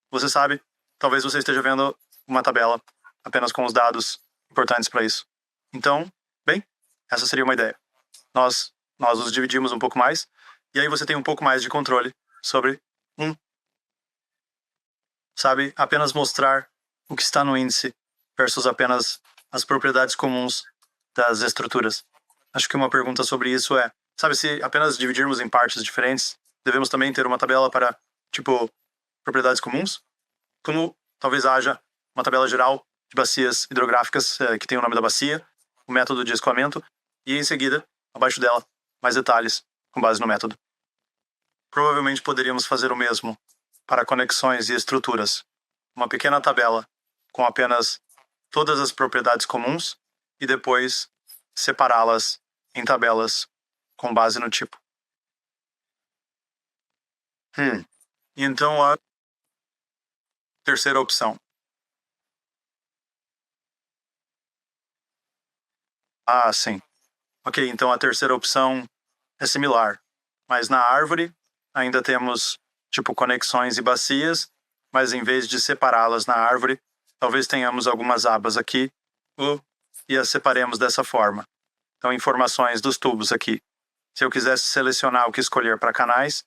você sabe, talvez você esteja vendo uma tabela apenas com os dados importantes para isso. Então, bem, essa seria uma ideia. Nós os dividimos um pouco mais e aí você tem um pouco mais de controle sobre sabe, apenas mostrar o que está no índice versus apenas as propriedades comuns das estruturas. Acho que uma pergunta sobre isso é, sabe, se apenas dividirmos em partes diferentes, devemos também ter uma tabela para, tipo, propriedades comuns? Como talvez haja uma tabela geral de bacias hidrográficas que tem o nome da bacia, o método de escoamento e, em seguida, abaixo dela, mais detalhes com base no método. Provavelmente poderíamos fazer o mesmo para conexões e estruturas. Uma pequena tabela com apenas todas as propriedades comuns e depois separá-las em tabelas com base no tipo. E então a terceira opção. Sim. Ok, então a terceira opção é similar. Mas na árvore ainda temos, tipo, conexões e bacias, mas em vez de separá-las na árvore, talvez tenhamos algumas abas aqui e as separemos dessa forma. Então, informações dos tubos aqui. Se eu quisesse selecionar o que escolher para canais,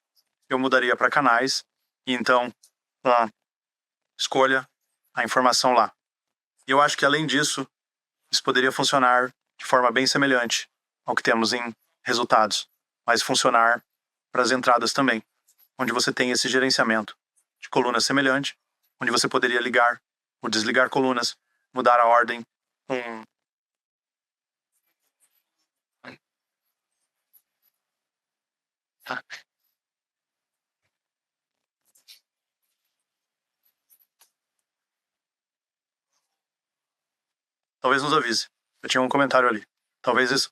eu mudaria para canais e então escolha a informação lá. E eu acho que, além disso, isso poderia funcionar de forma bem semelhante ao que temos em resultados, mas funcionar para as entradas também, onde você tem esse gerenciamento de coluna semelhante, onde você poderia ligar ou desligar colunas, mudar a ordem. Talvez nos avise. Eu tinha um comentário ali. Talvez isso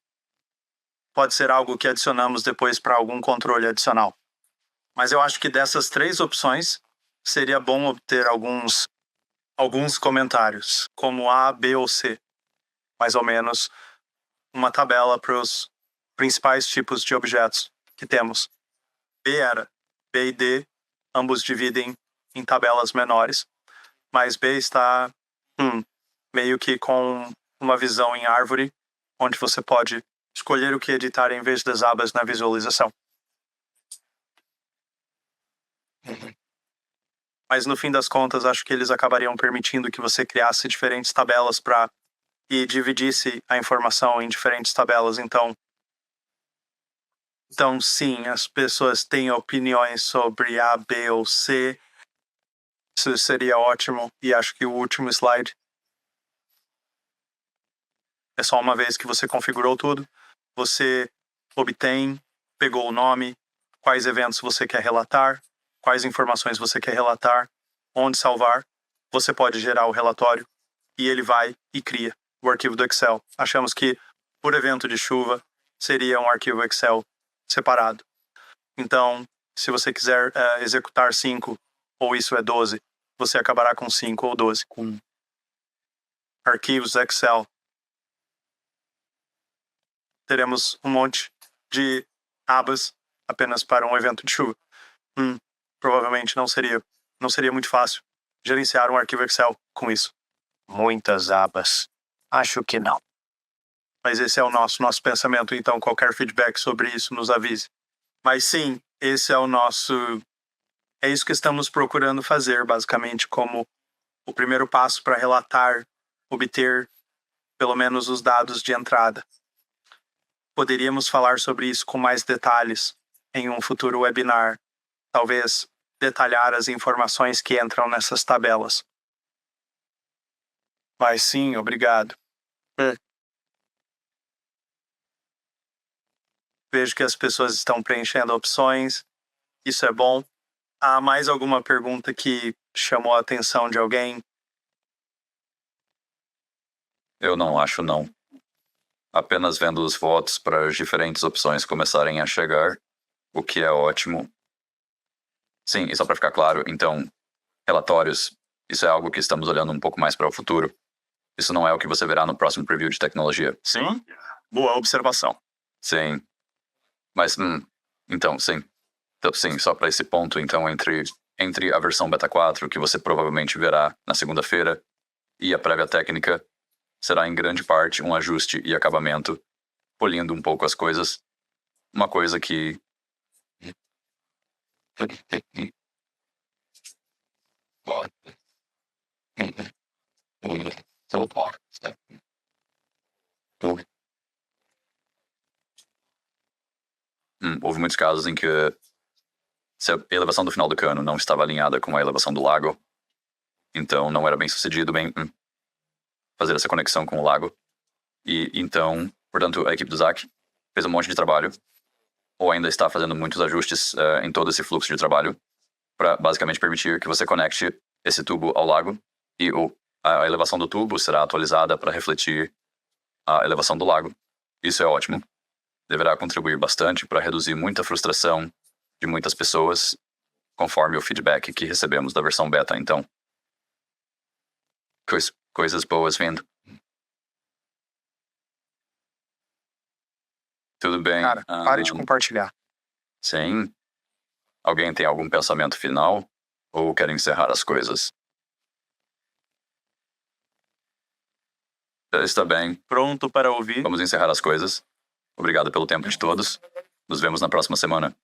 pode ser algo que adicionamos depois para algum controle adicional. Mas eu acho que dessas três opções, seria bom obter alguns comentários, como A, B ou C. Mais ou menos uma tabela para os principais tipos de objetos que temos. B e D, ambos dividem em tabelas menores, mas B está meio que com uma visão em árvore, onde você pode escolher o que editar em vez das abas na visualização. Mas no fim das contas, acho que eles acabariam permitindo que você criasse diferentes tabelas e dividisse a informação em diferentes tabelas. Então, sim, as pessoas têm opiniões sobre A, B ou C. Isso seria ótimo. E acho que o último slide é só uma vez que você configurou tudo. Você pegou o nome, quais eventos você quer relatar, quais informações você quer relatar, onde salvar. Você pode gerar o relatório e ele vai e cria o arquivo do Excel. Achamos que, por evento de chuva, seria um arquivo Excel separado. Então, se você quiser executar 5, ou isso é 12, você acabará com 5 ou 12. Com arquivos Excel. Teremos um monte de abas apenas para um evento de chuva. Provavelmente não seria muito fácil gerenciar um arquivo Excel com isso. Muitas abas. Acho que não. Mas esse é o nosso pensamento, então qualquer feedback sobre isso nos avise. Mas sim, esse é é isso que estamos procurando fazer, basicamente, como o primeiro passo para relatar, obter pelo menos os dados de entrada. Poderíamos falar sobre isso com mais detalhes em um futuro webinar. Talvez detalhar as informações que entram nessas tabelas. Mas sim, obrigado. Vejo que as pessoas estão preenchendo opções. Isso é bom. Há mais alguma pergunta que chamou a atenção de alguém? Eu não acho, não. Apenas vendo os votos para as diferentes opções começarem a chegar, o que é ótimo. Sim, e só para ficar claro, então, relatórios, isso é algo que estamos olhando um pouco mais para o futuro. Isso não é o que você verá no próximo preview de tecnologia. Sim? Boa observação. Sim. Mas, então, sim. Então, sim, só para esse ponto, então, entre a versão beta 4, que você provavelmente verá na segunda-feira, e a prévia técnica, será em grande parte um ajuste e acabamento, polindo um pouco as coisas. Uma coisa que... houve muitos casos em que se a elevação do final do cano não estava alinhada com a elevação do lago, então não era bem sucedido fazer essa conexão com o lago. E então, portanto, a equipe do Zach fez um monte de trabalho, ou ainda está fazendo muitos ajustes em todo esse fluxo de trabalho, para basicamente permitir que você conecte esse tubo ao lago, e a elevação do tubo será atualizada para refletir a elevação do lago. Isso é ótimo. Deverá contribuir bastante para reduzir muita frustração de muitas pessoas, conforme o feedback que recebemos da versão beta. Então, coisas boas vindo. Tudo bem. Cara, pare de compartilhar. Sim. Alguém tem algum pensamento final? Ou quer encerrar as coisas? Está bem. Pronto para ouvir? Vamos encerrar as coisas. Obrigado pelo tempo de todos. Nos vemos na próxima semana.